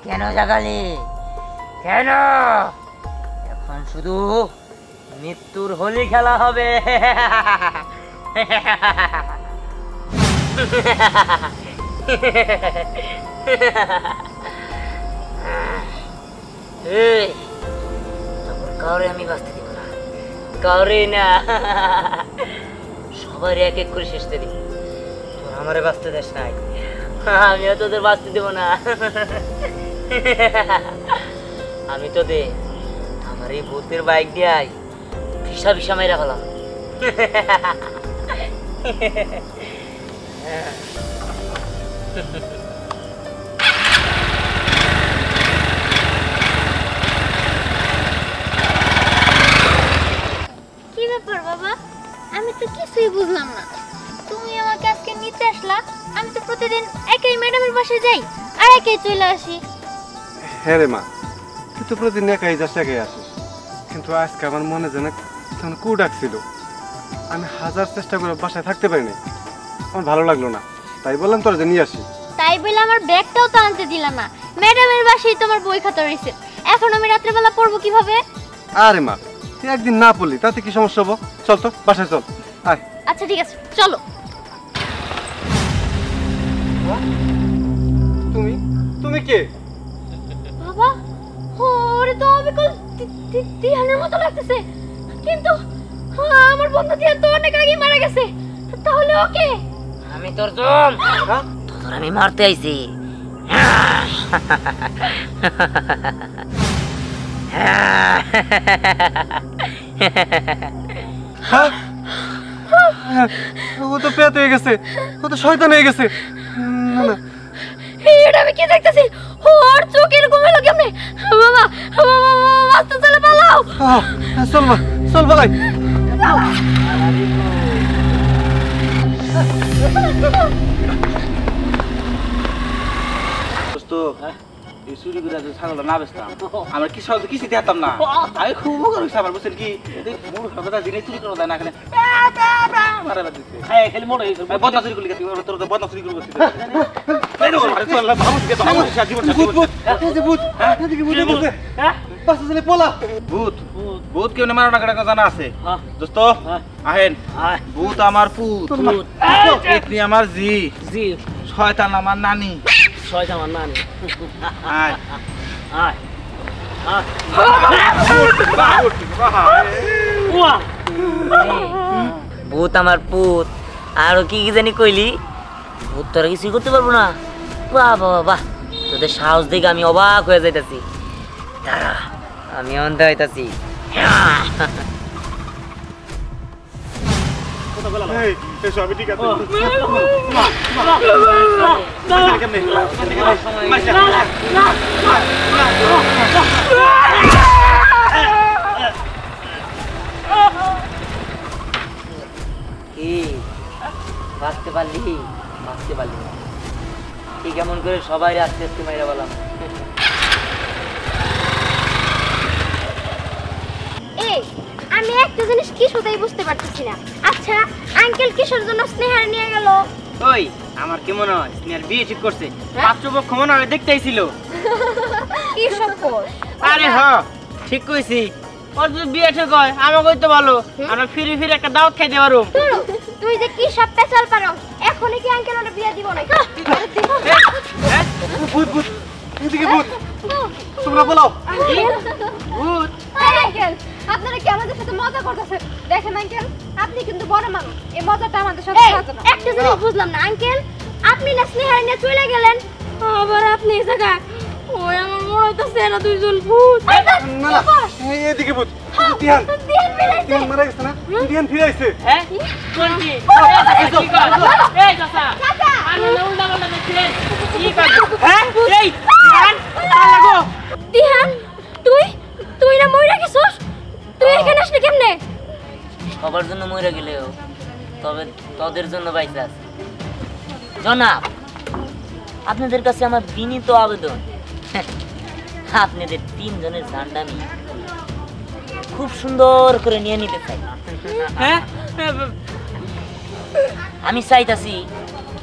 কেন জাগালি? কেন? এখন শুধু মৃত্যুর হোলি খেলা হবে। কাউরে আমি বাঁচতে দিব না, কাউরে না, সবাই এক এক করে শেষ দিবি। তোর আমারে বাঁচতে দেশ নাই, আমিও তোদের বাঁচতে দেব না। আমি তোদের আমার এই ভূতের বাইক দিয়ে ভিসা ভিসা মেরা ফেলাম। কি ব্যাপার বাবা? আমি তো কিছুই বুঝলাম না। তুমি আমাকে আজকে নিতে আসলা, আমি তো প্রতিদিন একাই ম্যাডামের পাশে যাই আর একাই চলে আসি। হ্যাঁ রে মা, তুই তো প্রতিদিন একাই যাস একাই আসিস, কিন্তু আজকে আমার মনে যেন কেমন কু ডাকছিল। আমি হাজার চেষ্টা করে বাসায় থাকতে পারিনি, আমার ভালো লাগলো না, তাই বললাম তোর যে নিয়ে আসি। তাই বলে আমার ব্যাগটাও তো আনতে দিলা না। ম্যাডামের বাসায় তোমার বই খাতা রয়েছে, এখন আমি রাত্রেবেলা পড়বো কিভাবে? আরে মা, তুই একদিন না পড়লি তাতে কি সমস্যা হবো? চল তো বাসায় চল, আয়। আচ্ছা ঠিক আছে, চলো। তুমি তুমি কে? বাবা, ওরে তো অবিকল দিহানের মতো লাগতেছে, কিন্তু আমার বন্ধু দিহান তো অনেক আগেই মারা গেছে। তাহলে ওকে? আমি তোর জম, তোর আমি মারতে আইছি। ও তো পেট হয়ে গেছে, ও তো শয়তান হয়ে গেছে। না না, এটা আমি কি দেখতেছি? ওর চোখ এরকম হলো কেমনে? বাবা, আস্তে চলে পালাও। চল মা, চল বলাই। এই চুরি করে ছাগলটা না বেচতাম, আমার কি সব কিছু দিতাম না। আমি খুব উপকার হয়েছে আমার, বুঝছেন কি? জিনিস চুরি করে দেয় না, এখানে খালি মনে হয়েছে বদলা চুরি করলি, তোর বদলা চুরি করবো। ভূত কেউ মারো না, জানা আছে দোস্ত? আহেন, ভূত আমার পুত, পেতনি আমার জি, শয়তান আমার নানি, শয়তান আমার নানি। আয় আয় ভূত আমার পুত, আরো কি কি জানি কইলি? ভূত তোরা কিছুই করতে পারবো না? বাহ বাহ বাহ, তোদের সাহস দেখে আমি অবাক হয়ে যাইতাছি। দাঁড়া, আমি অন্ধ হইতাছি। আমি ঠিক আছে। কি বাঁচতে পারলি? বাঁচতে পারলি না? কি কেমন করে সবাই আস্তে আস্তে মাইরা বললাম। এই, আমি একটা জিনিস কিছুতেই বুঝতে পারতেছি না। আচ্ছা, আঙ্কেল কিসের জন্য স্নেহার নিয়ে গেল? ওই আমার কি মনে হয় স্নেহার বিয়ে ঠিক করছে? পাত্রপক্ষ মনে হয় দেখতেই ছিল। কি সব কর? আরে হ্যাঁ, ঠিক কইছি। ওর যদি বিয়ে ঠিক হয় আমাকে কইতে ভালো, আমরা ফিরে ফিরে একটা দাওয়াত খাইতে পারো। তুই যে কি সব পেছাল পারো, এখনই কি আঙ্কেল ওরে বিয়ে দিব না? ভূত ভূত, এদিকে ভূত, তোমরা বলাও। ভূত? আঙ্কেল, আপনারা কি আমাদের সাথে মজা করতেছেন? দেখেন আঙ্কেল, আপনি কিন্তু বড় মানুষ, এই মজাটা আমাদের সাথে করতে না। একটা জিনিস বুঝলাম না আঙ্কেল, আপনি না স্নেহার নিয়ে চলে গেলেন, আবার আপনি এই জায়গা। ওই আমার মনে হইতাছে এরা দুইজন ভূত। না না, এদিকে ভূত। দিহান দিহান মারা গেছে না? দিহান ফিরে আইছে। হ্যাঁ কোন কি? এই চাচা, আমি না উল্টা পাল্টা দেখছিলেন কি কাজ? হ্যাঁ এই দিহান লাগো। দিহান, তুই না মইরা গেছস? তুই এখানে আসলি কেমনে? সবার জন্য মরে গেলেও তবে তোদের জন্য বাইসা আছে। জনাব, আপনাদের কাছে আমার বিনীত আবেদন, আপনাদের তিনজনের জানটা আমি খুব সুন্দর করে নিয়ে নিতে চাই। হ্যাঁ, আমি চাইতাছি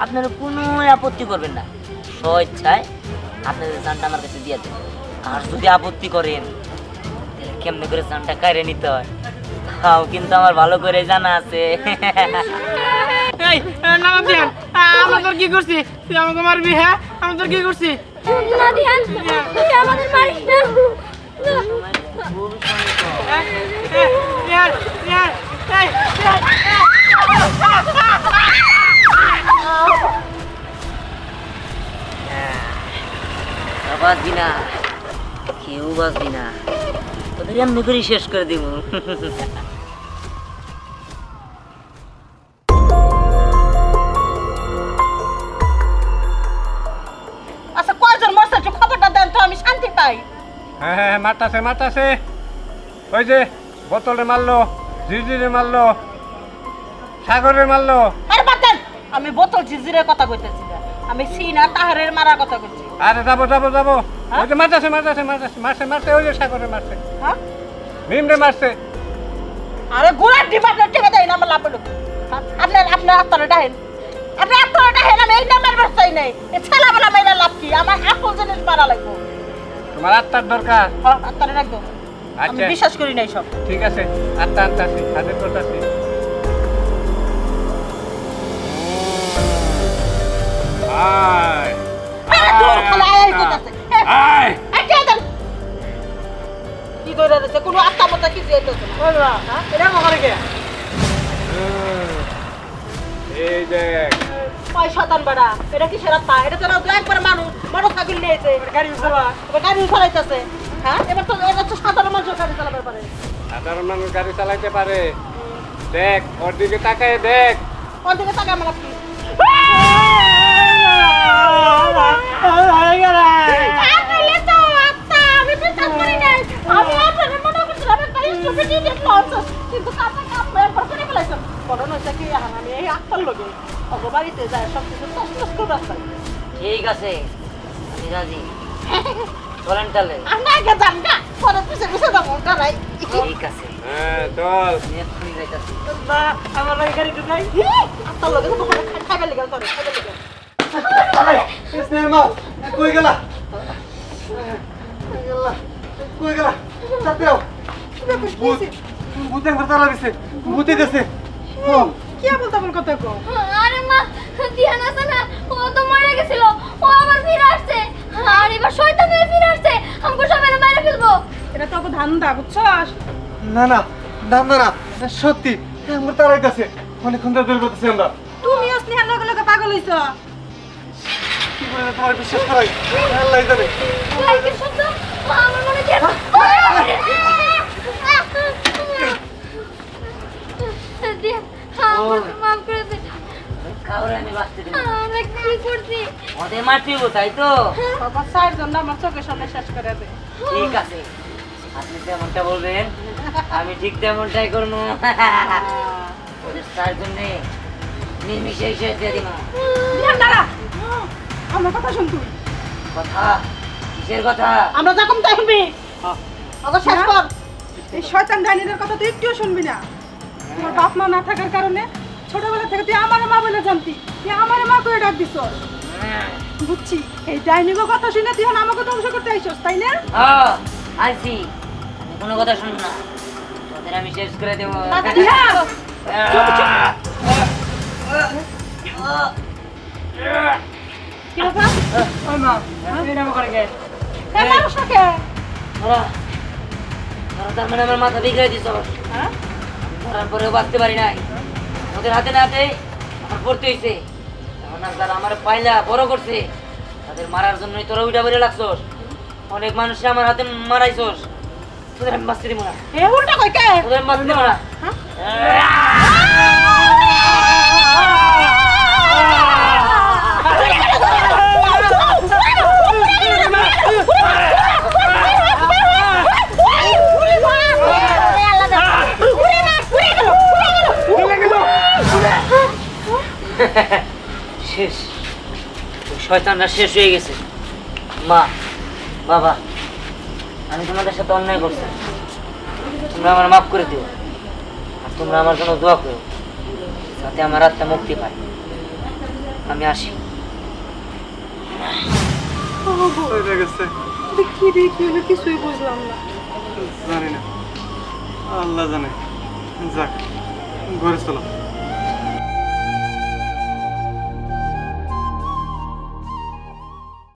আপনারা কোনো আপত্তি করবেন না, স্বেচ্ছায় আপনাদের জানটা আমার কাছে দিয়ে দেন। আর যদি আপত্তি করেন তাহলে কেমনে করে জানটা কাইরে নিতে হয় তাও কিন্তু আমার ভালো করে জানা আছে। এই নাম দিয়ান, আমরা তোর কি করছি? তুই আমাকে মারবি? হ্যাঁ, আমরা তোর কি করছি? না দিয়ান, তুই আমাদের মারিস না। বাঁচবি না, কেউ বাঁচবি না, তোদের এমনি করেই শেষ করে দিব। আচ্ছা, কয়জন মরছে একটু খবরটা দেন তো, আমি শান্তি পাই। হ্যাঁ হ্যাঁ মারতাছে মারতাছে, ওই যে বোতলে মারলো, ঝিরঝিরে মারলো, সাগরে মারলো। আরে বাতেন, আমি বোতল ঝিরঝিরের কথা কইতেছি না, আমি সিনা তাহারের মারার কথা কইছি। আরে যাবো যাবো যাবো, ওই যে মারতাছে মারতাছে মারতাছে, মারছে মারছে, ওই যে সাগরে মারছে, হ্যাঁ, ভীমরে মারছে। আরে গোড়ার ডিম আপনার টেকে দেয় না, আমার লাভ হলো। আপনার আত্মারে ডাহেন, আপনি আত্মারে ডাহেন, আমি এই নামের ব্যবসাই নেই। এ ছেলেবেলা মাইরা লাভ কি? আমার আসল জিনিস মারা লাগবো। তোমার আত্মার দরকার? হ্যাঁ, আত্মারে রাখবো। আমি আচ্ছা বিশ্বাস করি নাই সব। ঠিক আছে, আত্মা আনতাছি, হাজির করতাছি। আয় আরে দূর খালা এই কইতাছে। আয় এই কে দেন? কি কইরা দিছে? কোনো আত্মা মত কি যাইতেছে না। ওই না, হ্যাঁ? এটা মহারে কে? এই দেখ, ওই শয়তান বেড়া, এটা কি সেরা তা? এটা তো না একবার মানুষ, মানুষ ছাগল নিয়েছে। গাড়ি চালা, গাড়ি চালাইতেছে। হ্যাঁ, এবার তো এটা তো সাধারণ মানুষ গাড়ি চালাতে পারে। সাধারণ মানুষ গাড়ি চালাইতে পারে। দেখ, ওর দিকে তাকায় দেখ। ওর দিকে তাকায় আমার কি? আসলে তো আত্মা, আমি বিশ্বাস করি নাই। আমি আপনাকে মনে করছিলাম একটা স্টুপিড ইডিয়েট লঞ্চ, কিন্তু কাপড় একবার করে ফেলাইছেন। বড় নইছে কি আমি এই আত্মার লগে ওর বাড়িতে যায় সব কিছু তসতস করে রাস্তায়। ঠিক আছে, আমি রাজি, চলেন তাহলে। আমি আগে যান গা, পরে পিছে পিছে যাবো গাড়াই। ঠিক আছে, হ্যাঁ চল। আমি এক্ষুনি যাইতাছি। আমার লাগে গাড়ি ঢুকাই। আত্মার লগে তো খাইবে লেগে তোরে, খাইবে লেগে। কই গেলা? কই গেলা? চাপেও। ভূত, ভূতে মাথা লাগিছে, ভূতে গেছে। কি বলতে আমার কথা কো? আরে মা, দিয়ান আছে না, ও তো মরে গেছিল, ও আবার ফিরে আসছে। আর এবার শয়তান হয়ে ফিরে আসছে, আমাকে সবাই মেরে ফেলবো। এটা তো ধান্দা, বুঝছস? না না, দান্দা না, সত্যি আমার তারাইতাছে। অনেকক্ষণ ধরে দূর করতেছি আমরা। তুমি স্নেহার লগে লগে পাগল হইছ। কি করে তোমার বিশ্বাস করাই? আল্লাহ জানে। লাইকের শব্দ, আমার মনে হয় দিয়ান, আমাকে মাফ করে দে। কাউরে আমি বাঁচতে দেব না। আমরা কি করছি? ওদের মারতেই তাই তো? বাবা চার জন আমার চোখের সামনে শেষ করে দে। ঠিক আছে, আপনি যেমনটা বলবেন আমি ঠিক তেমনটাই করবো। ওদের তার জন্যে নির্মিশে শেষ দিয়ে দিব। দিয়ান দাঁড়া, আমার কথা শুন তুই। কথা কিসের কথা? আমরা যখন দেখবি আবার শেষ কর। এই শয়তান ডাইনিদের কথা তুই একটুও শুনবি না। তোমার বাপ মা না থাকার কারণে ছোটবেলা থেকে তুই আমার মা বলে জানতি, তুই আমার মা করে ডাক দিস। বুঝছি, এই ডাইনিগো কথা শুনে তুই এখন আমাকে ধ্বংস করতে আইসস, তাই না? হ্যাঁ আইছি, আমি কোনো কথা শুনবো না, তোদের আমি শেষ করে দেবো। কি কথা? ওই মা, এটা আমার করে গে। এ মানুষ না কে? তার মানে আমার মাথা বিগড়ে দিস। হ্যাঁ? ধরার পরেও বাঁচতে পারি নাই, ওদের হাতে না হাতে আমার পড়তে হয়েছে। যারা আমার পাইলা বড় করছে তাদের মারার জন্যই তোরা উইটা বেড়ে লাগছস। অনেক মানুষে আমার হাতে মারাইছস, তোদের আমি বাঁচতে দিব না। এ উল্টা কই কে? তোদের আমি বাঁচতে দিব না। শেষ, ওই শয়তানরা শেষ হয়ে গেছে। মা বাবা, আমি তোমাদের সাথে অন্যায় করছি, তোমরা আমার মাফ করে দিও। আর তোমরা আমার জন্য দোয়া করো যাতে আমার আত্মা মুক্তি পায়। আমি আসি। চলে গেছে। কি রে কি হলো কিছুই বুঝলাম না। জানি না, আল্লাহ জানে। যাক, ঘরে চলো।